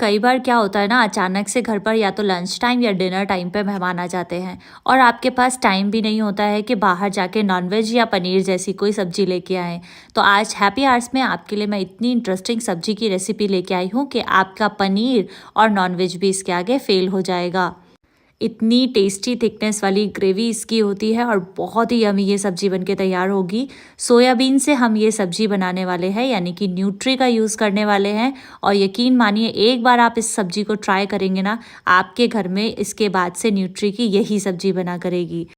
कई बार क्या होता है ना, अचानक से घर पर या तो लंच टाइम या डिनर टाइम पे मेहमान आ जाते हैं और आपके पास टाइम भी नहीं होता है कि बाहर जाके नॉनवेज या पनीर जैसी कोई सब्जी लेके आएँ। तो आज हैप्पी आवर्स में आपके लिए मैं इतनी इंटरेस्टिंग सब्जी की रेसिपी लेके आई हूँ कि आपका पनीर और नॉनवेज भी इसके आगे फेल हो जाएगा। इतनी टेस्टी थिकनेस वाली ग्रेवी इसकी होती है और बहुत ही यमी ये सब्जी बनके तैयार होगी। सोयाबीन से हम ये सब्जी बनाने वाले हैं, यानी कि न्यूट्री का यूज़ करने वाले हैं। और यकीन मानिए, एक बार आप इस सब्जी को ट्राई करेंगे ना, आपके घर में इसके बाद से न्यूट्री की यही सब्जी बना करेगी।